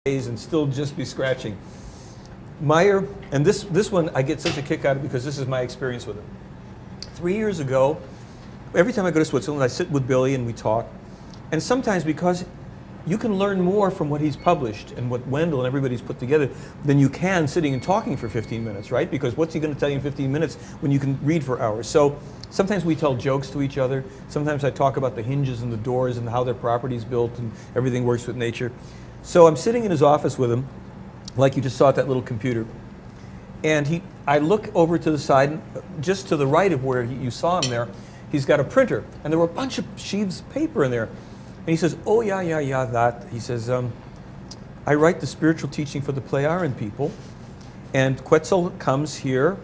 days and still just be scratching. Meyer, and this one I get such a kick out of because this is my experience with him. 3 years ago, every time I go to Switzerland, I sit with Billy and we talk. And sometimes because you can learn more from what he's published and what Wendelle and everybody's put together than you can sitting and talking for 15 minutes, right? Because what's he going to tell you in 15 minutes when you can read for hours? So sometimes we tell jokes to each other. Sometimes I talk about the hinges and the doors and how their property's built and everything works with nature. So I'm sitting in his office with him, like you just saw at that little computer. And I look over to the side, just to the right of where you saw him there, he's got a printer. And there were a bunch of sheets of paper in there. And he says, oh, yeah, that. He says, I write the spiritual teaching for the Plejaren people. And Quetzal comes here,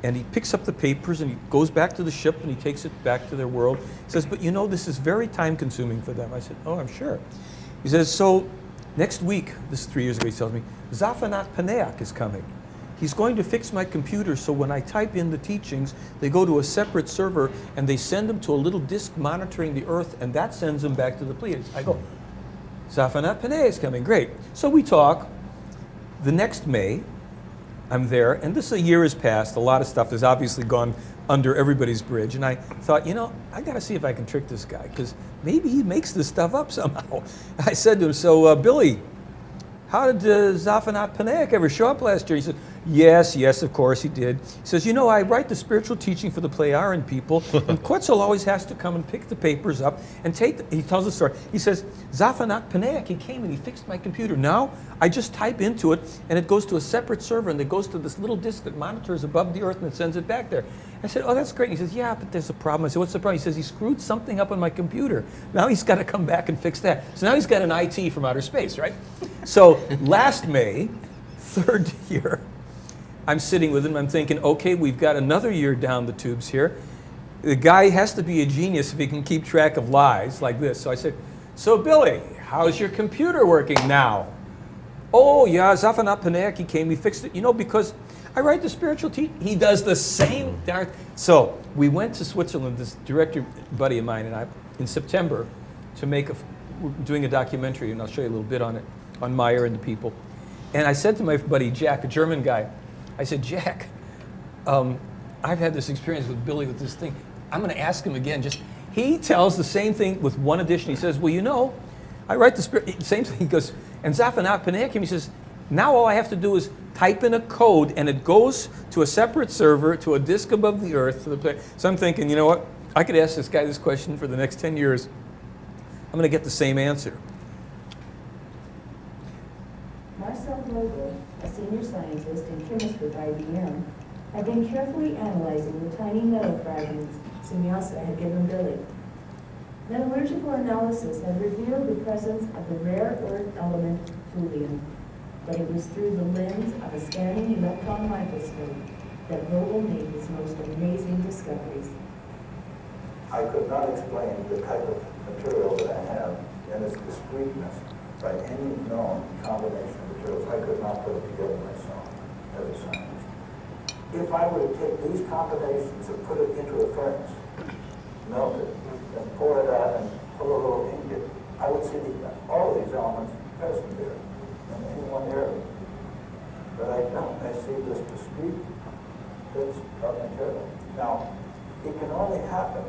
and he picks up the papers, and he goes back to the ship, and he takes it back to their world. He says, but you know, this is very time-consuming for them. I said, oh, I'm sure. He says, so next week, this is 3 years ago, he tells me, Zafanat Paneak is coming. He's going to fix my computer so when I type in the teachings, they go to a separate server and they send them to a little disk monitoring the Earth, and that sends them back to the Pleiades. I go, Zafanat Paneak is coming, great. So we talk. The next May, I'm there, and this a year has passed. A lot of stuff has obviously gone under everybody's bridge, and I thought, you know, I got to see if I can trick this guy, because maybe he makes this stuff up somehow. I said to him, so Billy, how did Zafanat Paneak ever show up last year? He said, yes, of course he did. He says, you know, I write the spiritual teaching for the Plejaren people, and Quetzal always has to come and pick the papers up and he tells the story. He says, Zafanat Paneak, he came and he fixed my computer. Now, I just type into it, and it goes to a separate server, and it goes to this little disk that monitors above the Earth, and it sends it back there. I said, oh, that's great. And he says, yeah, but there's a problem. I said, what's the problem? He says, he screwed something up on my computer. Now he's got to come back and fix that. So now he's got an IT from outer space, right? So last May, third year, I'm sitting with him. I'm thinking, okay, we've got another year down the tubes here. The guy has to be a genius if he can keep track of lies like this. So I said, so Billy, how's your computer working now? Oh, yeah, Zafanat Paneak, he came, he fixed it. You know, because I write the spiritual teaching. He does the same. So we went to Switzerland, this director buddy of mine and I, in September, to we're doing a documentary, and I'll show you a little bit on it, on Meyer and the people. And I said to my buddy Jack, a German guy, I said, Jack, I've had this experience with Billy with this thing. I'm going to ask him again. He tells the same thing with one addition. He says, well, you know, I write the same thing. He goes, and Zafanat Paneak, he says, now all I have to do is type in a code, and it goes to a separate server, to a disk above the Earth. So I'm thinking, you know what? I could ask this guy this question for the next 10 years. I'm going to get the same answer. Marcel Vogel, a senior scientist and chemist with IBM, had been carefully analyzing the tiny metal fragments Samyasa had given Billy. Metallurgical analysis had revealed the presence of the rare earth element thulium, but it was through the lens of a scanning electron microscope that Vogel made his most amazing discoveries. I could not explain the type of material that I have and its discreteness by any known combination of materials. I could not put it together myself as a scientist. If I were to take these combinations and put it into a furnace, melt it, and pour it out and pull a little ingot, I would see all of these elements present there in any one area. But I don't. I see this discrete bits of material. Now, it can only happen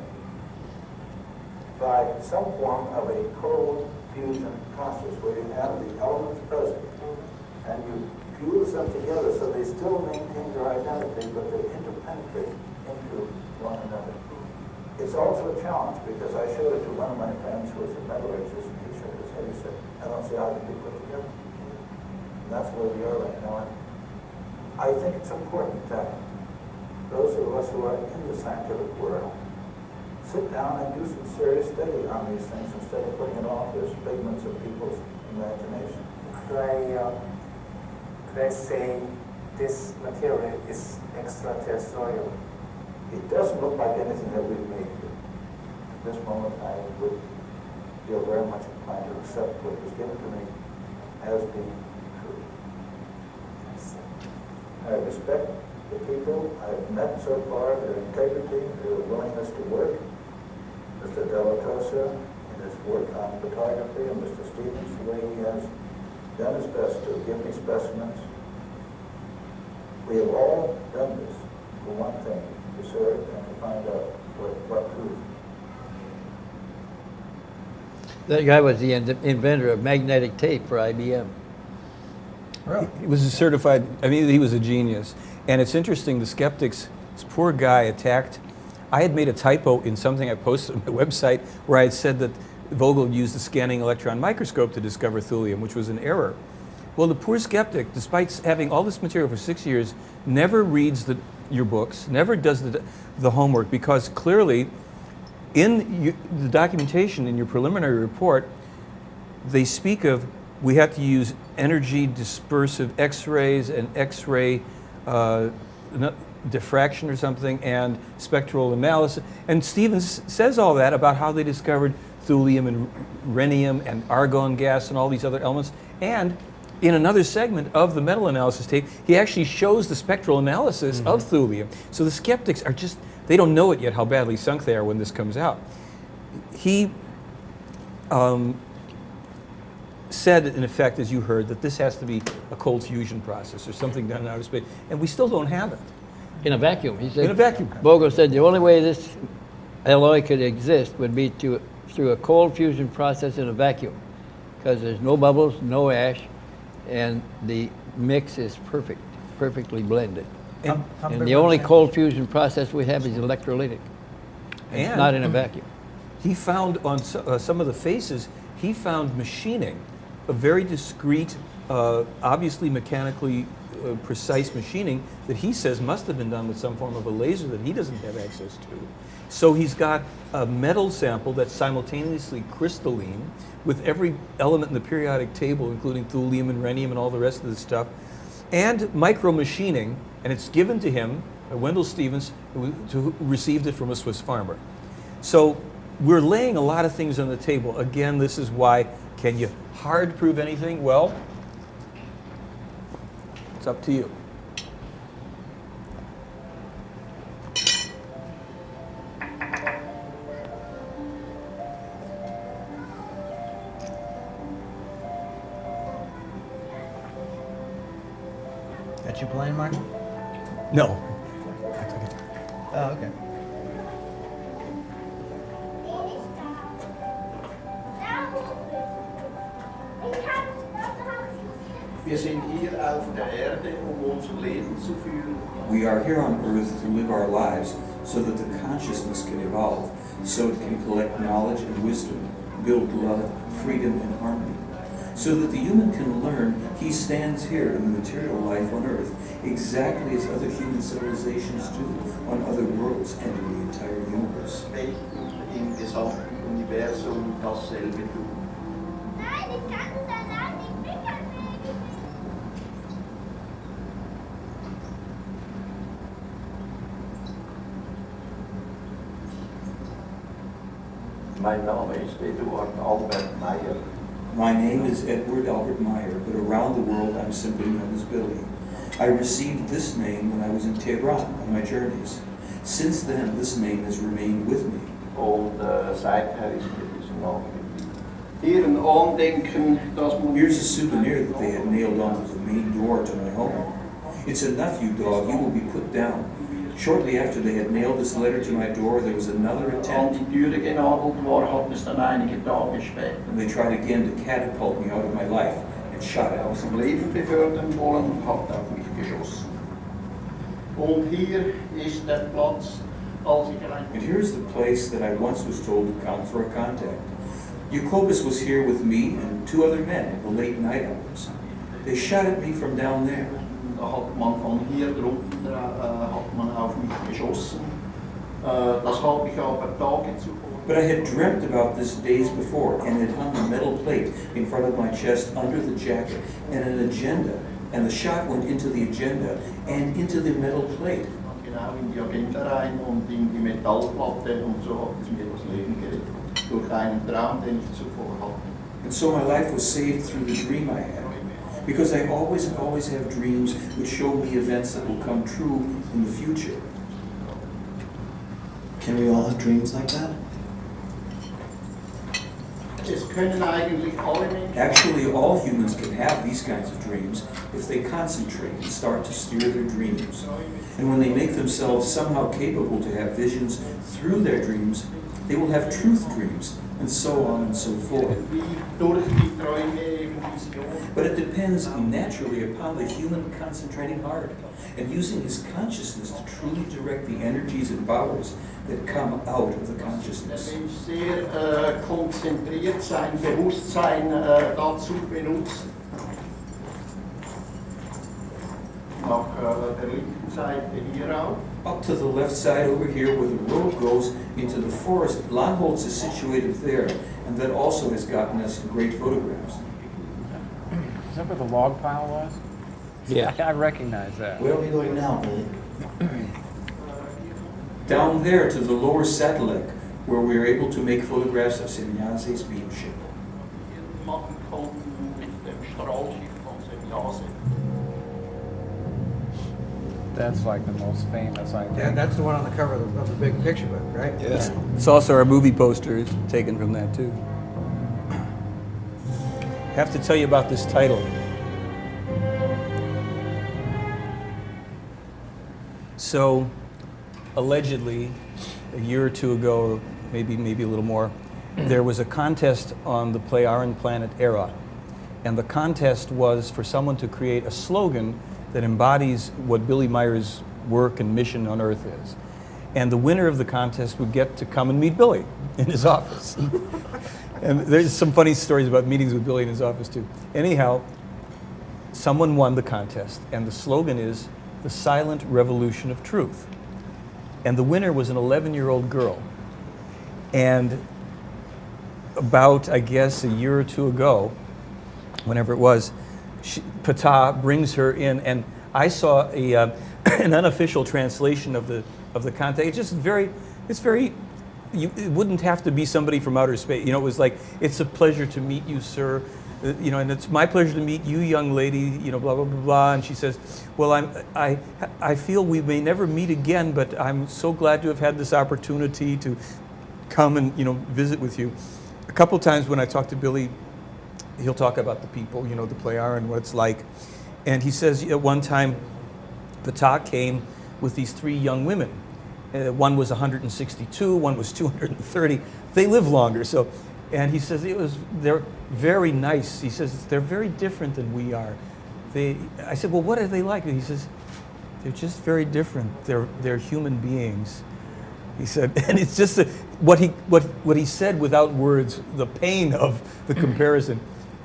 by some form of a cold fusion process where you have the elements present and you fuse them together so they still maintain their identity, but they interpenetrate into one another. It's also a challenge because I showed it to one of my friends who was a metallurgist, and he shook his head. He said, I don't see how it can be put together. And that's where we are right now. I think it's important that those of us who are in the scientific world sit down and do some serious study on these things instead of putting it off as figments of people's imagination. Could I say this material is extraterrestrial? It doesn't look like anything that we've made here. At this moment, I would feel very much inclined to accept what was given to me as being true. I respect the people I've met so far, their integrity, their willingness to work. Mr. Delatosa in his work on photography, and Mr. Stevens, the way he has done his best to give me specimens. We have all done this for one thing, to serve and to find out what truth. That guy was the inventor of magnetic tape for IBM. Really? He was a certified, I mean, he was a genius. And it's interesting, the skeptics, this poor guy attacked, I had made a typo in something I posted on my website where I had said that Vogel used the scanning electron microscope to discover thulium, which was an error. Well, the poor skeptic, despite having all this material for 6 years, never reads your books, never does the homework, because clearly in the documentation in your preliminary report, they speak of we have to use energy dispersive X-rays and X-ray diffraction or something and spectral analysis. And Stevens says all that about how they discovered thulium and rhenium and argon gas and all these other elements. And in another segment of the metal analysis tape, he actually shows the spectral analysis of thulium. So the skeptics are just, they don't know it yet how badly sunk they are when this comes out. He said, in effect, as you heard, that this has to be a cold fusion process or something done in outer space, and we still don't have it. In a vacuum, he said. In a vacuum. Vogel said the only way this alloy could exist would be through a cold fusion process in a vacuum, because there's no bubbles, no ash, and the mix is perfect, perfectly blended. And, And the only cold fusion process we have is electrolytic. It's And- not in a vacuum. he found on some of the faces, he found machining, a very discrete, obviously mechanically precise machining that he says must have been done with some form of a laser that he doesn't have access to. So he's got a metal sample that's simultaneously crystalline with every element in the periodic table, including thulium and rhenium and all the rest of the stuff, and micro machining, and it's given to him by Wendelle Stevens, who received it from a Swiss farmer. So we're laying a lot of things on the table. Again, this is why, can you hard prove anything? Well, it's up to you. That you playing, Mark? No. Oh, okay. Wir sind hier auf der Erde, unser Leben zu führen. We are here on earth to live our lives so that the consciousness can evolve, so it can collect knowledge and wisdom, build love, freedom, and harmony. So that the human can learn he stands here in the material life on earth exactly as other human civilizations do on other worlds and in the entire universe. Welchen im gesamten Universum dasselbe tun. Nein, ich kann es allein nicht wickeln. Mein Name ist Eduard Albert Meyer. My name is Edward Albert Meyer, but around the world I'm simply known as Billy. I received this name when I was in Tehran on my journeys. Since then, this name has remained with me. Und seither ist mir dieser Name geblieben. Hier ein Andenken, das man... Here's a souvenir that they had nailed onto the main door to my home. It's enough, you dog, you will be put down. Shortly after they had nailed this letter to my door, there was another an attempt, die Türe genagelt war, hat es dann einige Tage später. and they tried again to catapult me out of my life and shot at Aus me. dem Leben befördern wollen und hat auf mich geschossen. Und hier ist der Platz, als ich allein... And here's the place that I once was told to come for a contact. Jacobus was here with me and two other men in the late night hours. They shot at me from down there. Da hat man von hier drunten hat man auf mich geschossen. Das habe ich aber Tage zuvor. But I had dreamt about this days before and had hung a metal plate in front of my chest under the jacket and an agenda. And the shot went into the agenda and into the metal plate. Genau in die Agenda rein und in die Metallplatte und so hat es mir das Leben gerettet. Durch einen Traum, den ich zuvor hatte. And so my life was saved through the dream I had. Because I always have dreams which show me events that will come true in the future. Can we all have dreams like that? Es können eigentlich alle Menschen. Actually, all humans can have these kinds of dreams if they concentrate and start to steer their dreams. And when they make themselves somehow capable to have visions through their dreams, they will have truth dreams, and so on and so forth. Wie durch die Träume eben Visionen. But it depends naturally upon the human concentrating hard and using his consciousness to truly direct the energies and powers that come out of the Der consciousness. Mensch sehr konzentriert sein Bewusstsein dazu benutzt. Nach der linken Seite hier auch. Up to the left side over here where the road goes into the forest, Langholz is situated there, and that also has gotten us great photographs. Is that where the log pile was? Yeah. I recognize that. Where are we going now, Billy? Down there to the lower satellite, where we are able to make photographs of Semjase's beamship. Machen konnten mit dem Strahlschiff von Semjase. That's like the most famous, I think. Yeah, that's the one on the cover of the big picture book, right? Yeah. It's also our movie poster is taken from that too. Have to tell you about this title. So, allegedly, a year or two ago, or maybe a little more, there was a contest on the Pleiaren planet Era, and the contest was for someone to create a slogan that embodies what Billy Meyer's work and mission on Earth is. And the winner of the contest would get to come and meet Billy in his office. And there's some funny stories about meetings with Billy in his office too. Anyhow, someone won the contest, and the slogan is the silent revolution of truth. And the winner was an 11-year-old girl. And about, I guess, a year or two ago, whenever it was, Ptah brings her in, and I saw an unofficial translation of the content. It's just very, it wouldn't have to be somebody from outer space. You know, it was like, it's a pleasure to meet you, sir. You know, and it's my pleasure to meet you, young lady, you know, blah, blah, blah, blah. And she says, well, I feel we may never meet again, but I'm so glad to have had this opportunity to come and, you know, visit with you. A couple times when I talk to Billy, he'll talk about the people, you know, the Pleiaren and what it's like. And he says at one time, Ptah came with these 3 young women. One was 162, one was 230. They live longer, so. And he says they're very nice. He says they're very different than we are. I said, well, what are they like? And he says, they're just very different. They're human beings. He said, and it's just what he said without words. The pain of the comparison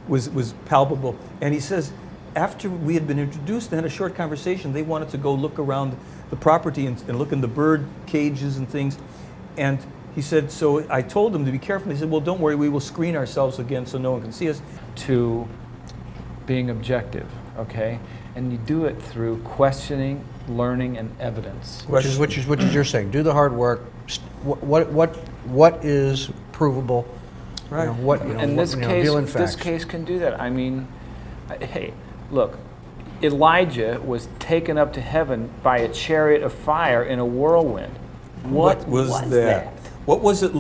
was palpable. And he says, after we had been introduced and had a short conversation, they wanted to go look around the property and look in the bird cages and things. And he said, so I told them to be careful. He said, well, don't worry, we will screen ourselves again so no one can see us. To being objective, okay? And you do it through questioning, learning, and evidence. Which is what you're saying. Do the hard work. What is provable? Right. You know, what, you know, In what, this you know, case, deal in facts. this case can do that. I mean, hey, look, Elijah was taken up to heaven by a chariot of fire in a whirlwind. What was that? What was it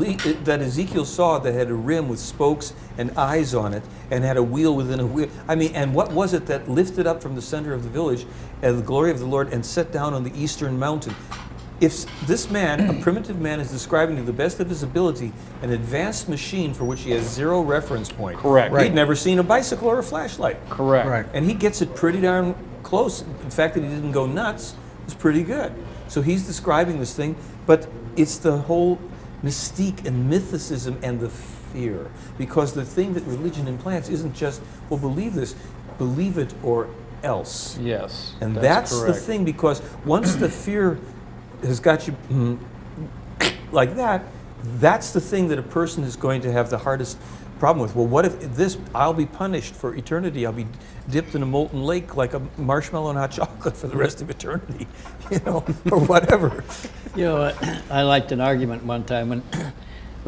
that Ezekiel saw that had a rim with spokes and eyes on it and had a wheel within a wheel? I mean, and what was it that lifted up from the center of the village and the glory of the Lord and set down on the eastern mountain? If this man, a primitive man, is describing to the best of his ability an advanced machine for which he has 0 reference point. Correct. He'd never seen a bicycle or a flashlight. Correct. Right. And he gets it pretty darn close. The fact that he didn't go nuts was pretty good. So he's describing this thing, but it's the whole mystique and mythicism and the fear. Because the thing that religion implants isn't just, well, believe this, believe it or else. Yes. And that's the correct. thing, because once the fear has got you like that, that's the thing that a person is going to have the hardest problem with. Well, what if this, I'll be punished for eternity. I'll be dipped in a molten lake like a marshmallow and hot chocolate for the rest of eternity, you know, or whatever. You know, I liked an argument one time when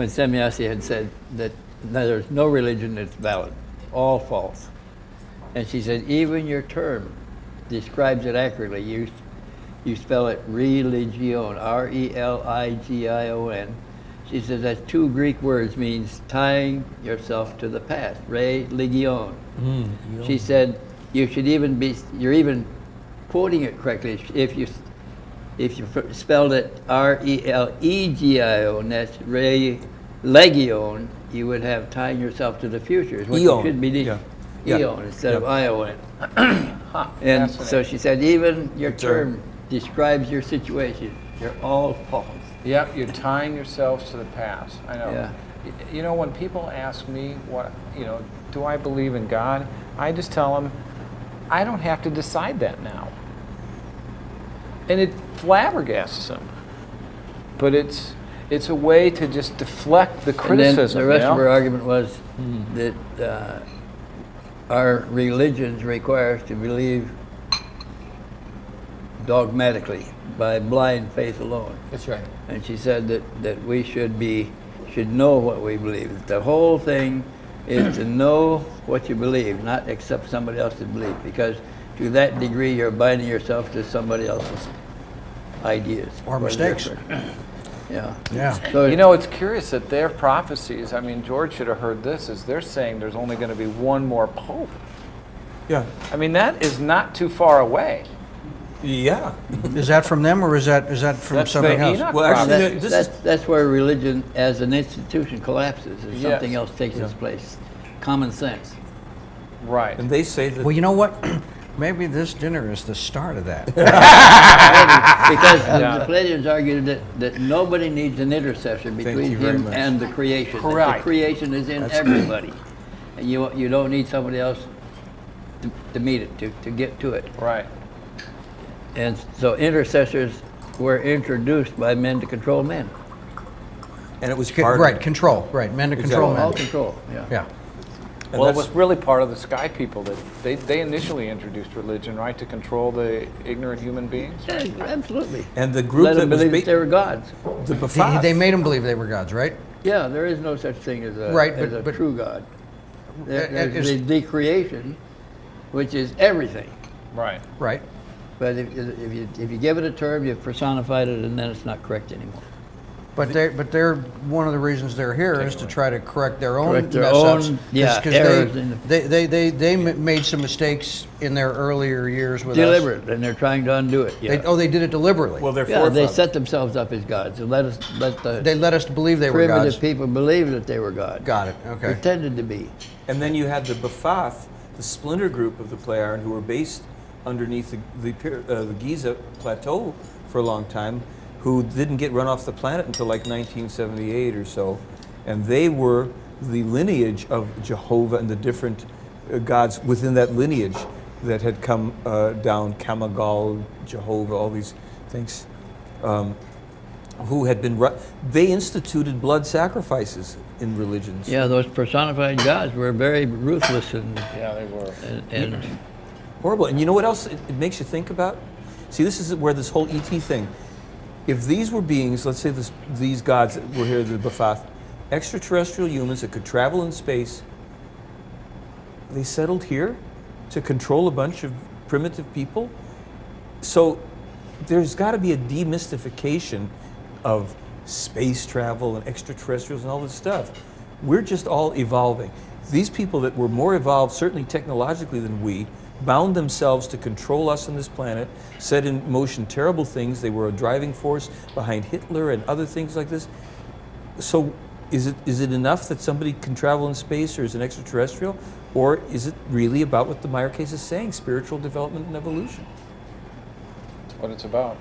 Semjase had said that there's no religion that's valid, all false. And she said, even your term describes it accurately. You spell it religion, R-E-L-I-G-I-O-N, She says that 2 Greek words means tying yourself to the past. Re legion. She said you should even be. You're even quoting it correctly if you spelled it R-E-L-E-G-I-O-N. That's re legion. You would have tying yourself to the future. Is what you Eon. should be doing. Yeah. Eon instead of Yeah. Ion. And so she said even your term describes your situation. You're all false. Yep, you're tying yourselves to the past. I know. Yeah. You know, when people ask me do I believe in God? I just tell them, I don't have to decide that now. And it flabbergasts them. But it's a way to just deflect the criticism. And then the rest you know? of her argument was that our religions require us to believe dogmatically by blind faith alone. That's right. And she said that we should know what we believe. The whole thing is to know what you believe, not accept somebody else's belief, because to that degree you're binding yourself to somebody else's ideas Or mistakes. Yeah. Yeah. So You know, it's curious that their prophecies, I mean, George should have heard this, is they're saying there's only going to be one more pope. Yeah. I mean, that is not too far away. Yeah. Is that from them or is that from That's something the else? Enoch Well, actually, prophecy. this is that's where religion as an institution collapses, and Yes. something else takes its place. Common sense. Right. and they say that Well, you know what? Maybe this dinner is the start of that. Because Yeah. the Palladians argued that nobody needs an intercessor between you very him much. and the creation. That Correct. the creation is in everybody. And you don't need somebody else to meet it, to get to it. Right. And so intercessors were introduced by men to control men. and it was part Right, of, control, right, men to control All men. control, yeah. Yeah. and Well, it that's- was really part of the sky people that they initially introduced religion, right, to control the ignorant human beings. Yeah, absolutely. and the group Let that them was believe that they were gods. the B'Phath. They made them believe they were gods, right? Yeah, there is no such thing as a, Right, as a but- true God. There's is- the creation, which is everything. Right. Right. But if you give it a term, you've personified it, and then it's not correct anymore. But they're one of the reasons they're here is to try to correct their own Correct their mess ups. own, yeah, 'Cause errors in they made some mistakes in their earlier years with us. Deliberate, and they're trying to undo it. Yeah, They did it deliberately. well, their yeah, they forefathers. set themselves up as gods, and let the They let us believe they were primitive gods. people believe that they were God. Got it. Okay. Pretended to be. And then you had the B'Phath, the splinter group of the Pleiaren, who were based underneath the Giza plateau for a long time, who didn't get run off the planet until like 1978 or so. And they were the lineage of Jehovah and the different gods within that lineage that had come down, Kamagal, Jehovah, all these things, who had been, they instituted blood sacrifices in religions. Yeah, those personified gods were very ruthless and Yeah, they were. and Horrible. And you know what else it makes you think about? See, this is where this whole ET thing, if these were beings, let's say these gods that were here, the B'Phath, extraterrestrial humans that could travel in space, they settled here to control a bunch of primitive people. So there's got to be a demystification of space travel and extraterrestrials and all this stuff. We're just all evolving. These people that were more evolved, certainly technologically than we, bound themselves to control us on this planet, set in motion terrible things. They were a driving force behind Hitler and other things like this. So is it enough that somebody can travel in space or is an extraterrestrial? Or is it really about what the Meyer case is saying, spiritual development and evolution? That's what it's about.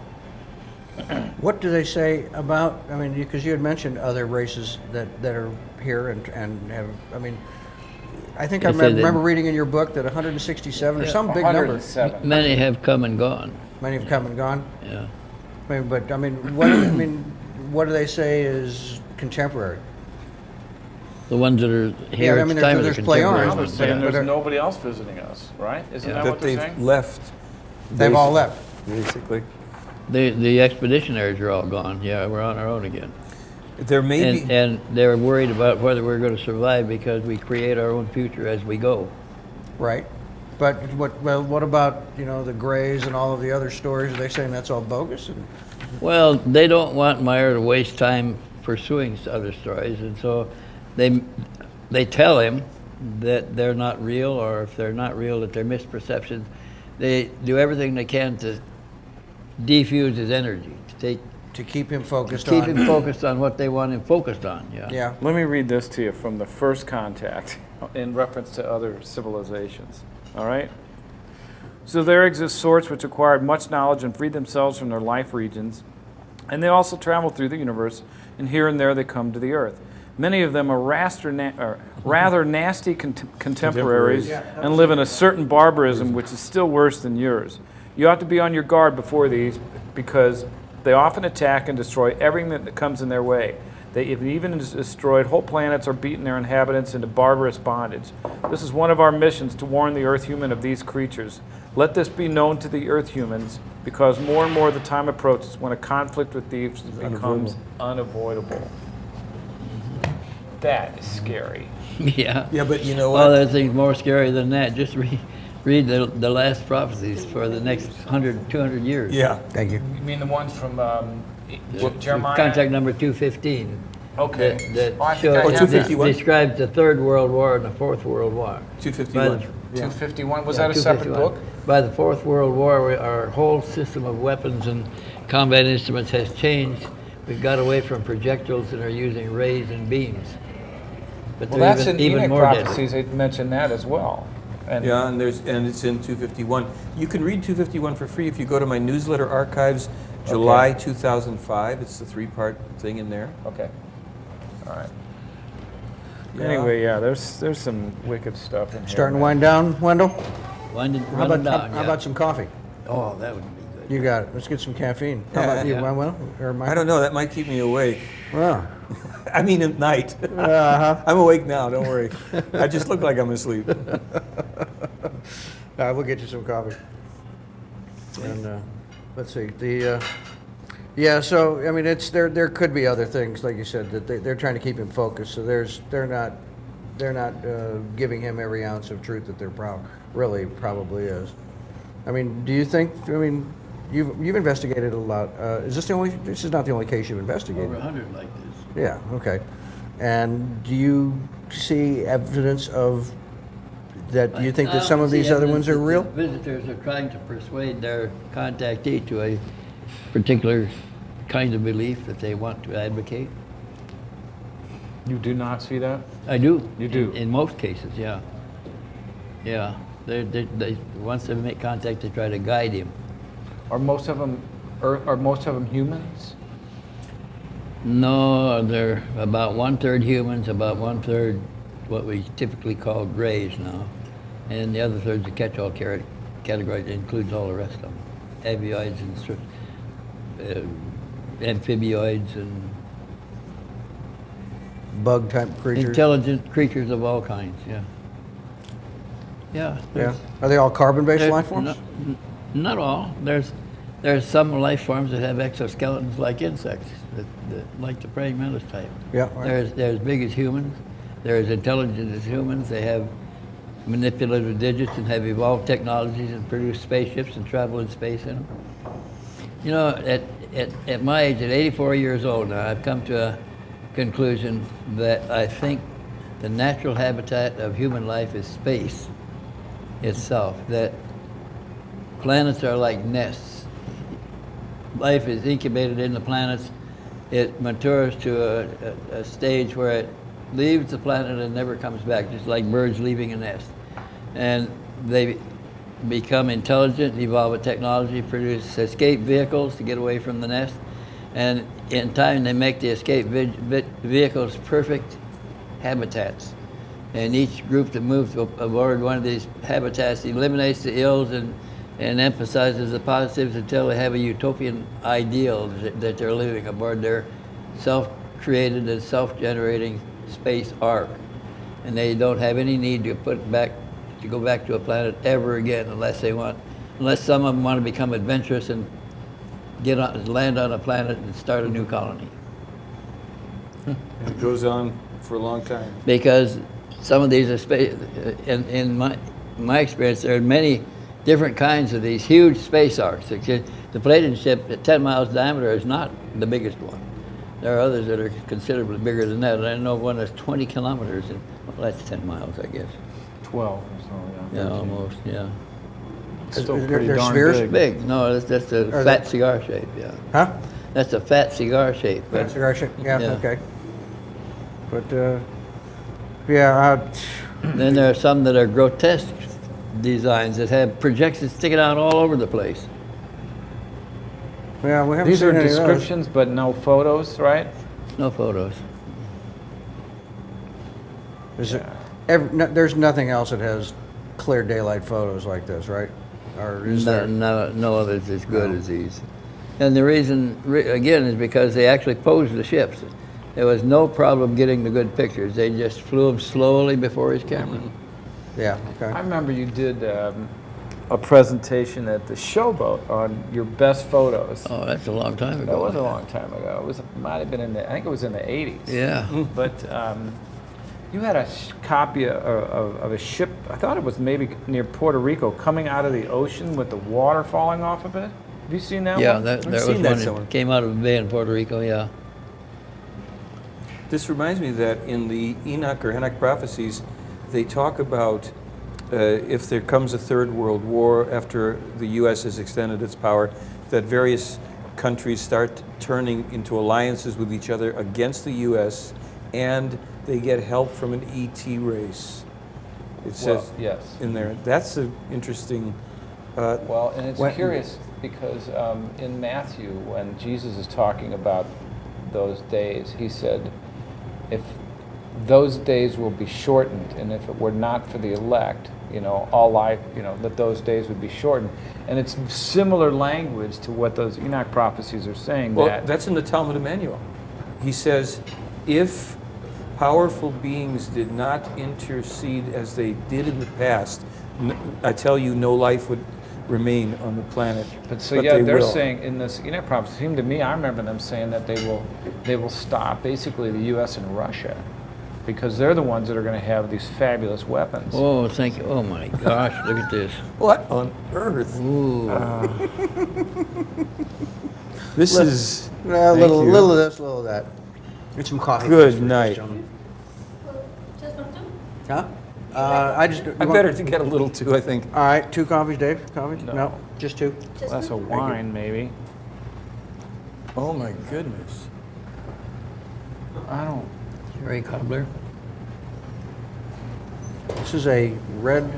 What do they say about? I mean, because you had mentioned other races that are here and have. I mean, I think I They said that- remember reading in your book that 167 or some big number. 107. many have come and gone. Many have come and gone. Yeah. I mean, but I mean, what do they say is contemporary? The ones that are here I at mean, the time of the there's Pleiadians, contemporary They're ones. saying But there's nobody else visiting us, right? Isn't that That what they're they've saying? left. They've all left. Basically. The expeditionaries are all gone. Yeah, we're on our own again. There may be. And they're worried about whether we're going to survive because we create our own future as we go. Right. But what about the Greys and all of the other stories? Are they saying that's all bogus? Well, they don't want Meyer to waste time pursuing other stories, and so they tell him that they're not real, or if they're not real, that they're misperceptions. They do everything they can to defuse his energy, To keep him focused keep on. him focused on what they want him focused on. Yeah. Yeah. Let me read this to you from the first contact in reference to other civilizations. All right? So there exist sorts which acquired much knowledge and freed themselves from their life regions, and they also travel through the universe, and here and there they come to the earth. Many of them are rather nasty contemporaries and live in a certain barbarism which is still worse than yours. You ought to be on your guard before these, because they often attack and destroy everything that comes in their way. They have even destroyed whole planets or beaten their inhabitants into barbarous bondage. This is one of our missions, to warn the Earth human of these creatures. Let this be known to the Earth humans, because more and more the time approaches when a conflict with these becomes unavoidable. That is scary. Yeah. Yeah, but you know Well, what? there's things more scary than that. Just read the last prophecies for the next 100, 200 years. Yeah. Thank you. You mean the ones from Jeremiah? Contact number 215. Okay. That Oh, I think I shows, have that. 251? describes the Third World War and the Fourth World War. 251. 251, was Yeah, that a separate 251. book? By the Fourth World War, our whole system of weapons and combat instruments has changed. We've got away from projectiles and are using rays and beams. But Well, they're that's in even Enoch more deadly. prophecies, they mentioned that as well. And Yeah, and it's in 251. You can read 251 for free if you go to my newsletter archives, July 2005. It's the 3-part thing in there. Okay. All right. Yeah. Anyway, yeah, there's some wicked stuff in here. Starting to man. wind down, Wendell? London, How about, down, how yeah. about some coffee? Oh, that would be good. You got it. Let's get some caffeine. How Yeah, about you, yeah. Wendell? Or Mike? I don't know, that might keep me awake. Oh. I mean, at night. Uh-huh. I'm awake now, don't worry. I just look like I'm asleep. We'll get you some coffee. And let's see. Yeah. So I mean, there could be other things, like you said, that they're trying to keep him focused. So they're not giving him every ounce of truth that they're probably is. I mean, do you think? I mean, you've investigated a lot. Is this the only? This is not the only case you've investigated. Over 100 like this. Yeah. Okay. And do you see evidence of that? Do you think that some of these other ones are real? Visitors are trying to persuade their contactee to a particular kind of belief that they want to advocate. You do not see that? I do. You do? In most cases, yeah. Yeah. They once they make contact, they try to guide him. Are most of them humans? No, they're about 1/3 humans, about 1/3 what we typically call grays now, and the other third's a catch-all category that includes all the rest of them, avioids and amphibioids and Bug-type creatures? intelligent creatures of all kinds. Yeah. Yeah. Yeah. Are they all carbon-based There- life forms? Not all. There's some life forms that have exoskeletons like insects, that like the praying mantis type. Yeah, right. They're as big as humans. They're as intelligent as humans. They have manipulative digits and have evolved technologies and produce spaceships and travel in space in them. You know, at my age, at 84 years old now, I've come to a conclusion that I think the natural habitat of human life is space itself, that planets are like nests. Life is incubated in the planets. It matures to a stage where it leaves the planet and never comes back, just like birds leaving a nest. And they become intelligent, evolve a technology, produce escape vehicles to get away from the nest. And in time, they make the escape vehicles perfect habitats. And each group that moves aboard one of these habitats eliminates the ills and emphasizes the positives until they have a utopian ideal that they're living aboard their self-created and self-generating space ark. And they don't have any need to go back to a planet ever again unless some of them want to become adventurous and land on a planet and start a new colony. It goes on for a long time. Because some of these are space, in my experience, there are many different kinds of these huge space arcs. The Palladian ship at 10 miles diameter is not the biggest one. There are others that are considerably bigger than that. And I know one that's 20 kilometers, and well, that's 10 miles, I guess. 12 or so, yeah. Yeah, almost, yeah. It's still They're- pretty they're darn spheres? big. Big. No, that's a Are fat they- cigar shape, yeah. Huh? That's a fat cigar shape. but- Fat cigar shape? Yeah, Yeah. okay. But, yeah, Then there are some that are grotesque designs that have projections sticking out all over the place. yeah, we haven't These seen are any of those. descriptions, but no photos, right? No photos. Is it, there's nothing else that has clear daylight photos like this, right? Or is there? No others as good as these. And the reason, again, is because they actually posed the ships. There was no problem getting the good pictures. They just flew them slowly before his camera. Yeah, I okay. remember you did a presentation at the Showboat on your best photos. Oh, that's a long time ago. That was a long time ago. It might have been I think it was in the 80s. Yeah. But you had a copy of a ship, I thought it was maybe near Puerto Rico, coming out of the ocean with the water falling off of it. Have you seen that Yeah, one? that I've was seen one that that somewhere. came out of a bay in Puerto Rico, yeah. This reminds me that in the Enoch or Enoch prophecies, they talk about if there comes a third world war after the U.S. has extended its power, that various countries start turning into alliances with each other against the U.S. and they get help from an ET race. It says Well, yes. in there. That's an interesting. Well, and it's When- curious because in Matthew, when Jesus is talking about those days, he said, if those days will be shortened, and if it were not for the elect, all life, that those days would be shortened. And it's similar language to what those Enoch prophecies are saying. Well, that that's in the Talmud Emmanuel. He says, if powerful beings did not intercede as they did in the past, I tell you, no life would remain on the planet. But so but yeah, they they're will. saying in this Enoch prophecy, it seemed to me, I remember them saying that they will stop basically the U.S. and Russia, because they're the ones that are going to have these fabulous weapons. Oh, thank you. Oh my gosh, look at this. What on earth? Ooh. This is A thank little, you. little of this, little of that. Get some coffee. Good please, night. gentlemen. Just want to? Huh? I better to get a little too, I think. All right, 2 coffees, Dave? Coffee? No, just 2. Glass of wine, maybe. Oh my goodness. I don't. Cherry cobbler. This is a red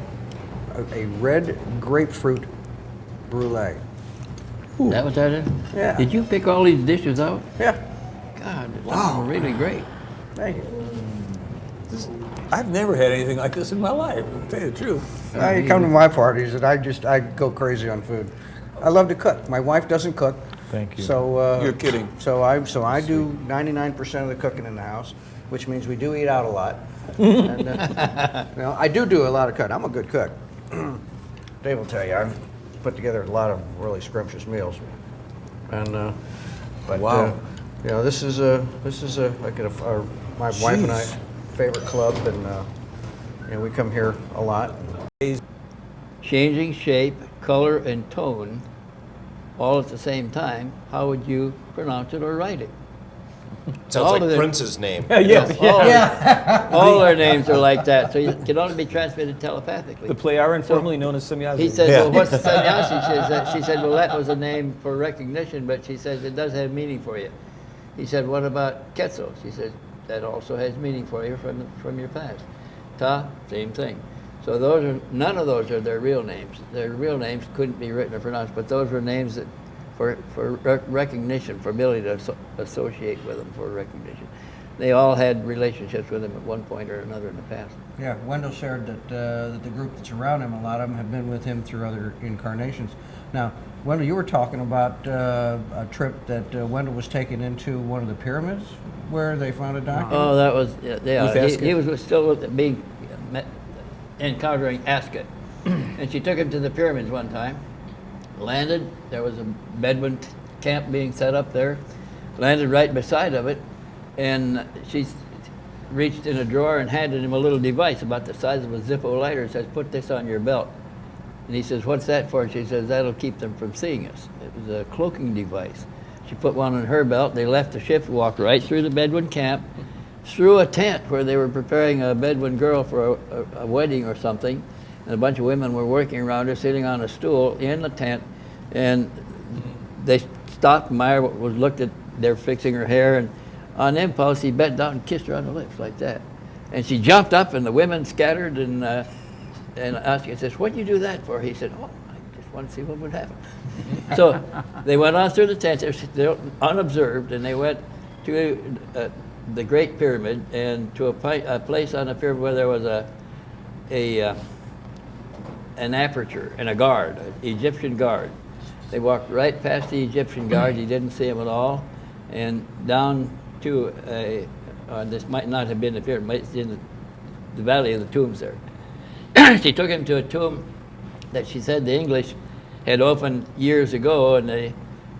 grapefruit brulee. Is that what that is? Yeah. Did you pick all these dishes out? Yeah. God, wow. Really great. Thank you. I've never had anything like this in my life, to tell you the truth. Now you come to my parties and I go crazy on food. I love to cook. My wife doesn't cook. Thank you. So You're kidding. So I do 99% of the cooking in the house, which means we do eat out a lot. And, I do a lot of cooking. I'm a good cook. Dave will tell you, I've put together a lot of really scrumptious meals. And but Wow. this is like my wife and I Jeez. favorite club, and we come here a lot. Changing shape, color, and tone all at the same time. How would you pronounce it or write it? Sounds All like of it. Prince's name. All their names are like that, so it can only be transmitted telepathically. The Playaran, formerly known as Samyazi. He said, well, what's sannyasi? She said, well, that was a name for recognition, but she says it does have meaning for you. He said, what about Quetzal? She said, that also has meaning for you from your past. Ta, same thing. So none of those are their real names. Their real names couldn't be written or pronounced, but those were names that for recognition, for Billy to associate with them for recognition. They all had relationships with him at one point or another in the past. Yeah, Wendell shared that the group that's around him, a lot of them have been with him through other incarnations. Now, Wendell, you were talking about a trip that Wendell was taken into one of the pyramids where they found a document. Oh, that was, With yeah, Ascot? he was still encountering Ascot. And she took him to the pyramids one time, landed, there was a Bedouin camp being set up there, landed right beside of it, and she reached in a drawer and handed him a little device about the size of a Zippo lighter, says, put this on your belt. And he says, what's that for? She says, that'll keep them from seeing us. It was a cloaking device. She put one in her belt. They left the ship, walked right through the Bedouin camp, through a tent where they were preparing a Bedouin girl for a wedding or something. And a bunch of women were working around her, sitting on a stool in the tent. And they stopped. Meyer was looked at, they're fixing her hair. And on impulse, he bent down and kissed her on the lips like that. And she jumped up, and the women scattered. And Oscar says, "What'd you do that for?" He said, "Oh, I just wanted to see what would happen." So they went on through the tent. They're unobserved, and they went to the Great Pyramid and to a place on the pyramid where there was an aperture and a guard, an Egyptian guard. They walked right past the Egyptian guard. He didn't see him at all, and down to this might not have been the pyramid, it's in the Valley of the Tombs there. She took him to a tomb that she said the English had opened years ago, and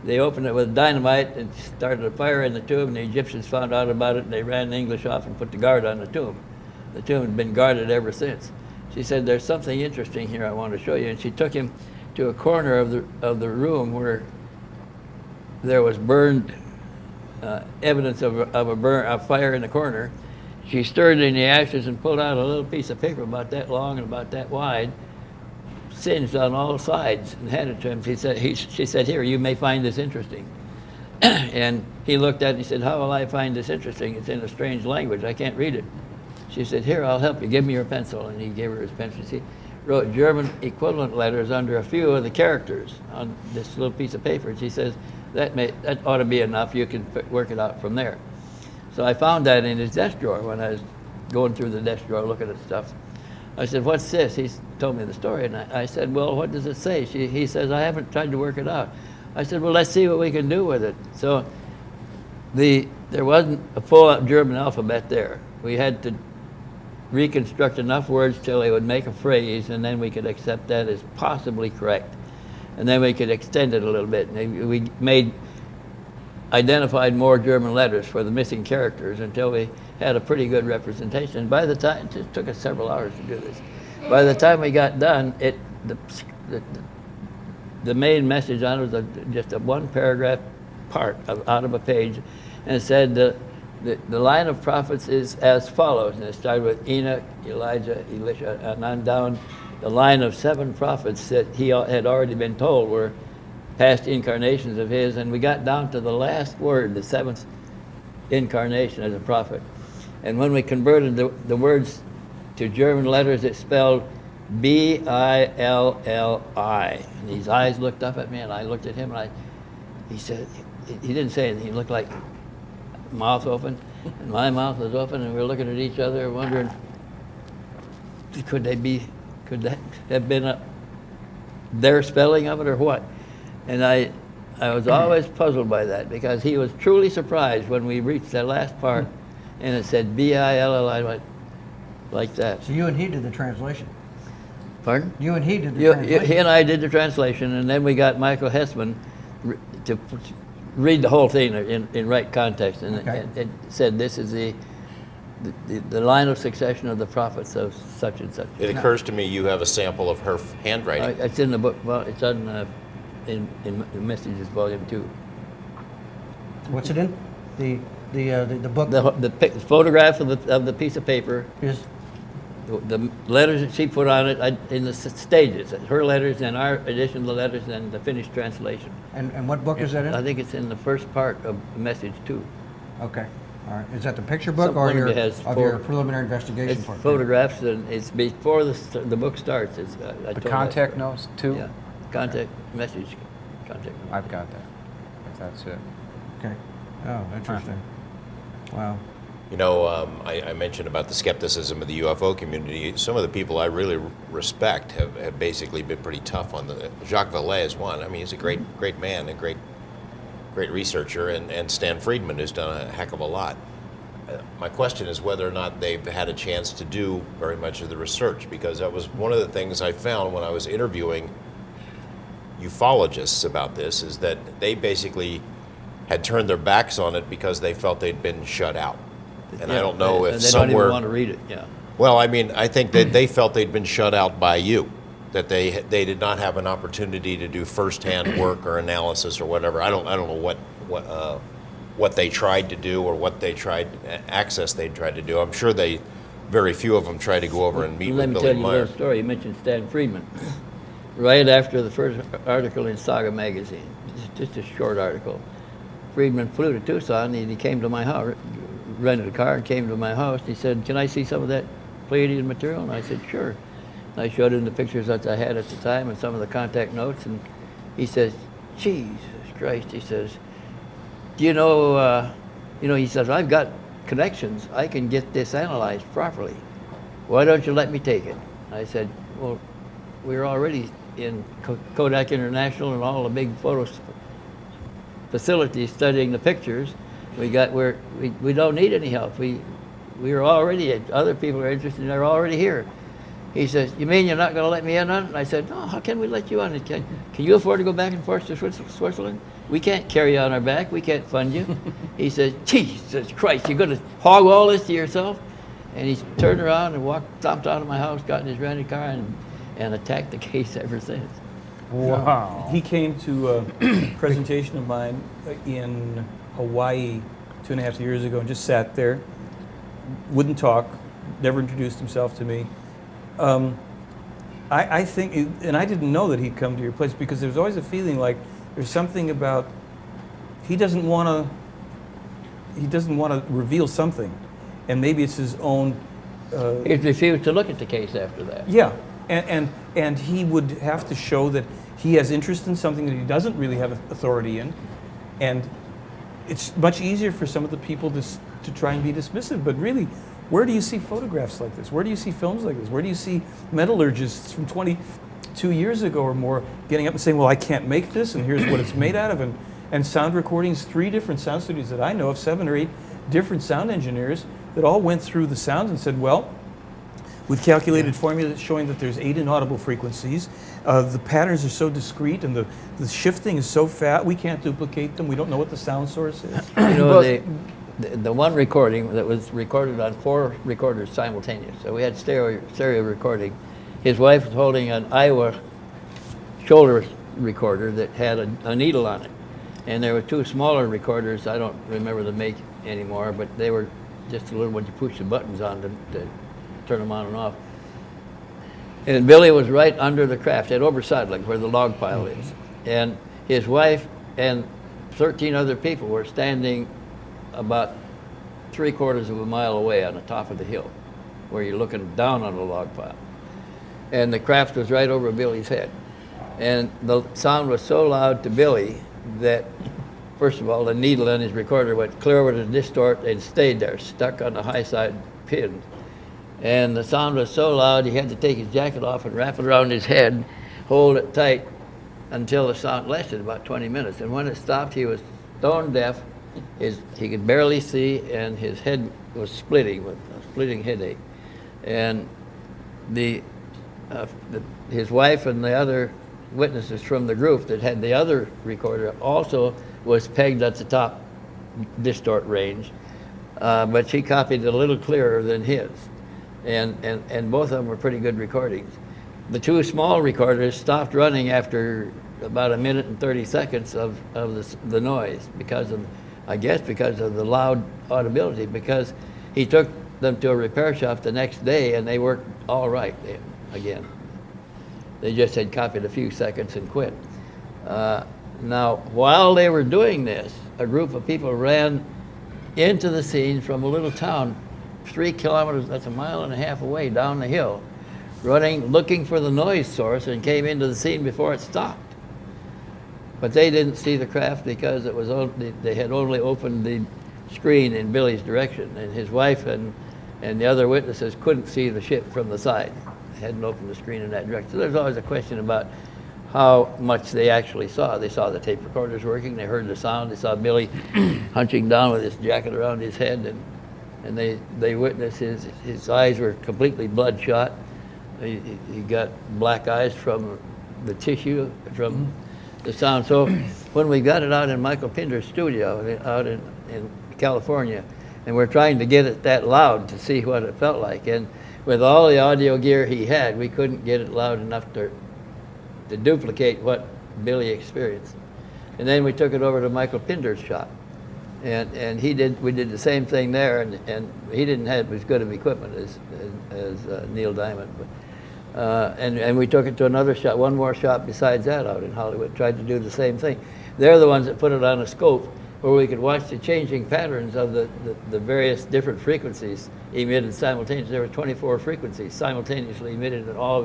they opened it with dynamite and started a fire in the tomb, and the Egyptians found out about it, and they ran the English off and put the guard on the tomb. The tomb had been guarded ever since. She said, "There's something interesting here I want to show you," and she took him to a corner of the room where there was burned evidence of a fire in the corner. She stirred in the ashes and pulled out a little piece of paper about that long and about that wide, singed on all sides, and handed it to him. She said, "Here, you may find this interesting." And he looked at it and he said, "How will I find this interesting? It's in a strange language. I can't read it." She said, "Here, I'll help you. Give me your pencil." And he gave her his pencil. She wrote German equivalent letters under a few of the characters on this little piece of paper. And she says, that ought to be enough. You can work it out from there. So I found that in his desk drawer when I was going through the desk drawer looking at stuff. I said, "What's this?" He told me the story, and I said, "Well, what does it say?" He says, "I haven't tried to work it out." I said, "Well, let's see what we can do with it." So there wasn't a full German alphabet there. We had to reconstruct enough words till they would make a phrase, and then we could accept that as possibly correct. And then we could extend it a little bit. And we identified more German letters for the missing characters until we had a pretty good representation. By the time, it just took us several hours to do this. By the time we got done, the main message on it was just a one paragraph part out of a page, and it said the line of prophets is as follows, and it started with Enoch, Elijah, Elisha, and on down the line of 7 prophets that he had already been told were past incarnations of his, and we got down to the last word, the 7th incarnation as a prophet. And when we converted the words to German letters, it spelled Billi. And his eyes looked up at me, and I looked at him, and he said, he didn't say anything, he looked like mouth open, and my mouth was open, and we were looking at each other wondering, could that have been their spelling of it or what? And I was always puzzled by that, because he was truly surprised when we reached that last part and it said Billi, like that. So you and he did the translation? Pardon? You and he did the translation? He and I did the translation, and then we got Michael Hessman to read the whole thing in right context, and okay. it said this is the line of succession of the prophets of such and such. It occurs to me you have a sample of her handwriting. It's in the book. Well, it's on in Messages Volume 2. What's it in? The book? The photograph of the piece of paper. Is the letters that she put on it in the stages. Her letters and our edition of the letters and the finished translation. And what book is that in? I think it's in the first part of Message 2. Okay. All right. Is that the picture book One or of it has your preliminary investigation It's part? photographs, and it's before the book starts. It's, The contact notes too? Yeah, contact notes. I've got that, if that's it. Okay. Oh, interesting. Wow. You know, I mentioned about the skepticism of the UFO community. Some of the people I really respect have basically been pretty tough on the. Jacques Vallée is one. I mean, he's a great man and great researcher, and Stan Friedman, who's done a heck of a lot. My question is whether or not they've had a chance to do very much of the research, because that was one of the things I found when I was interviewing ufologists about this, is that they basically had turned their backs on it because they felt they'd been shut out. And I don't know if they somewhere... don't even want to read it, yeah. Well, I mean, I think that they felt they'd been shut out by you. that they did not have an opportunity to do firsthand work or analysis or whatever. I don't know what they tried to do or what they tried access they tried to do. I'm sure very few of them tried to go over and meet Let with me Billy tell you a Meyer. little story. You mentioned Stan Friedman. Right after the first article in Saga magazine, just a short article, Friedman flew to Tucson and he came to my house, rented a car and came to my house. He said, "Can I see some of that Pleiadian material?" And I said, "Sure." And I showed him the pictures that I had at the time and some of the contact notes, and he says, "Jesus Christ," he says, "do you know, he says, I've got connections. I can get this analyzed properly. Why don't you let me take it?" I said, "Well, we're already in Kodak International and all the big photo facilities studying the pictures. We don't need any help. We're already, other people are interested, they're already here." He says, "You mean you're not going to let me in on it?" And I said, "No, how can we let you on it? Can you afford to go back and forth to Switzerland? We can't carry you on our back. We can't fund you." He says, "Jesus Christ, you're going to hog all this to yourself?" And he turned around and stomped out of my house, got in his rented car, and attacked the case ever since. Wow. He came to a presentation of mine in Hawaii 2.5 years ago and just sat there, wouldn't talk, never introduced himself to me. I think, and I didn't know that he'd come to your place because there's always a feeling like there's something about he doesn't want to reveal something, and maybe it's his own. He refused to look at the case after that. Yeah, and he would have to show that he has interest in something that he doesn't really have authority in, and it's much easier for some of the people to try and be dismissive, but really, where do you see photographs like this? Where do you see films like this? Where do you see metallurgists from 22 years ago or more getting up and saying, "Well, I can't make this, and here's what it's made out of," and sound recordings, 3 different sound studios that I know of, 7 or 8 different sound engineers that all went through the sounds and said, "Well, with calculated formulas showing that there's 8 inaudible frequencies, the patterns are so discrete and the shifting is so fat, we can't duplicate them. We don't know what the sound source is." You know, the one recording that was recorded on 4 recorders simultaneous, so we had stereo recording. His wife was holding an Iowa shoulder recorder that had a needle on it. And there were 2 smaller recorders, I don't remember the make anymore, but they were just a little one you push the buttons on to turn them on and off. And Billy was right under the craft at Obersadling, where the log pile is. And his wife and 13 other people were standing about 3/4 of a mile away on the top of the hill, where you're looking down on the log pile. And the craft was right over Billy's head. And the sound was so loud to Billy that, first of all, the needle in his recorder went clear over to distort and stayed there, stuck on the high side pin. And the sound was so loud he had to take his jacket off and wrap it around his head, hold it tight until the sound lasted about 20 minutes. And when it stopped, he was stone deaf. He could barely see, and his head was splitting with a splitting headache. And his wife and the other witnesses from the group that had the other recorder also was pegged at the top distort range, but she copied it a little clearer than his. And both of them were pretty good recordings. The 2 small recorders stopped running after about 1 minute and 30 seconds of the noise because of the loud audibility, because he took them to a repair shop the next day and they worked all right again. They just had copied a few seconds and quit. Now, while they were doing this, a group of people ran into the scene from a little town 3 kilometers, that's 1.5 miles away down the hill, running, looking for the noise source, and came into the scene before it stopped. But they didn't see the craft because it was they had only opened the screen in Billy's direction, and his wife and the other witnesses couldn't see the ship from the side. They hadn't opened the screen in that direction. So there's always a question about how much they actually saw. They saw the tape recorders working, they heard the sound, they saw Billy hunching down with his jacket around his head, and they witnessed his eyes were completely bloodshot. He got black eyes from the tissue, from the sound. So when we got it out in Michael Pinder's studio out in California, And we're trying to get it that loud to see what it felt like. And with all the audio gear he had, we couldn't get it loud enough to duplicate what Billy experienced. And then we took it over to Michael Pinder's shop. And we did the same thing there, and he didn't have as good of equipment as Neil Diamond. But, and we took it to another shop, one more shop besides that out in Hollywood, tried to do the same thing. They're the ones that put it on a scope where we could watch the changing patterns of the various different frequencies emitted simultaneously. There were 24 frequencies simultaneously emitted and all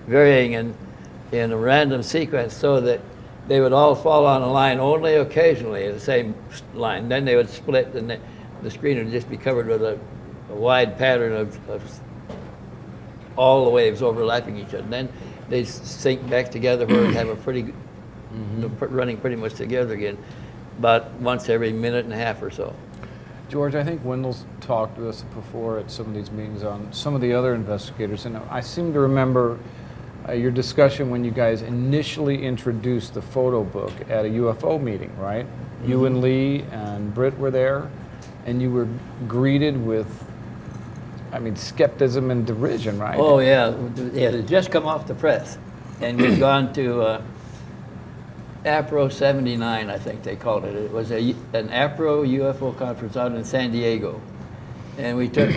varying in a random sequence so that they would all fall on a line only occasionally, the same line. Then they would split, and the screen would just be covered with a wide pattern of all the waves overlapping each other. And then they sync back together where we have a pretty, running pretty much together again, about once every minute and a half or so. George, I think Wendell's talked with us before at some of these meetings on some of the other investigators, and I seem to remember your discussion when you guys initially introduced the photo book at a UFO meeting, right? Mm-hmm. You and Lee and Britt were there, and you were greeted with, I mean, skepticism and derision, right? Oh, yeah. It had just come off the press, and we'd gone to APRO 79, I think they called it. It was an APRO UFO conference out in San Diego, and we took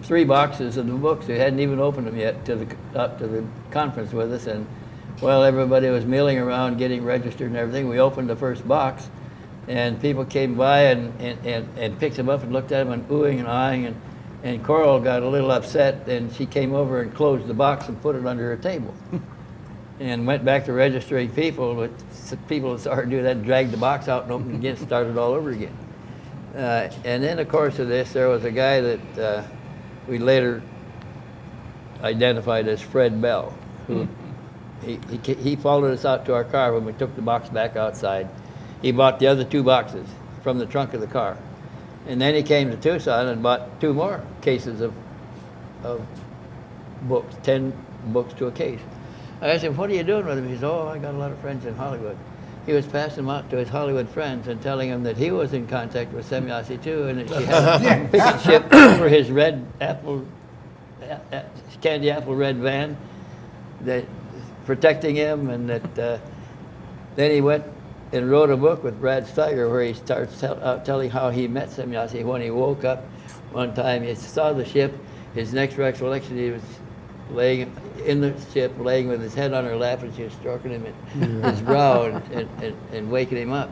3 boxes of the books. We hadn't even opened them yet up to the conference with us, and while everybody was milling around getting registered and everything, we opened the first box, and people came by and picked them up and looked at them and oohing and ahhing, and Coral got a little upset, and she came over and closed the box and put it under her table. And went back to registering people, but people that started doing that, dragged the box out and opened it again, started all over again. And in the course of this, there was a guy that we later identified as Fred Bell, who he followed us out to our car when we took the box back outside. He bought the other 2 boxes from the trunk of the car. And then he came to Tucson and bought 2 more cases of books, 10 books to a case. I asked him, what are you doing with them? He said, oh, I got a lot of friends in Hollywood. He was passing them out to his Hollywood friends and telling them that he was in contact with Semyasi too, and that she had a picket ship over his red apple, candy apple red van, that protecting him, and that then he went and wrote a book with Brad Steiger where he starts telling how he met Semyasi. When he woke up one time, he saw the ship. His next recollection, he was laying in the ship, laying with his head on her lap, and she was stroking him in his brow and waking him up.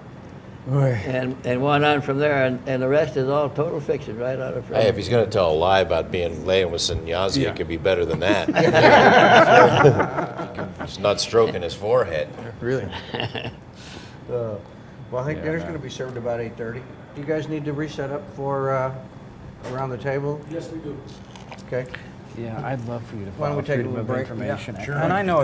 And went on from there, and the rest is all total fiction, right out of front. Hey, if he's going to tell a lie about laying with Sanyazi, it could be better than that. He's not stroking his forehead. Really? Well, I think dinner's going to be served about 8:30. Do you guys need to reset up for around the table? Yes, we do. Okay. Yeah, I'd love for you to Why don't follow we take a Freedom little of break? Information. Yeah, sure. And I know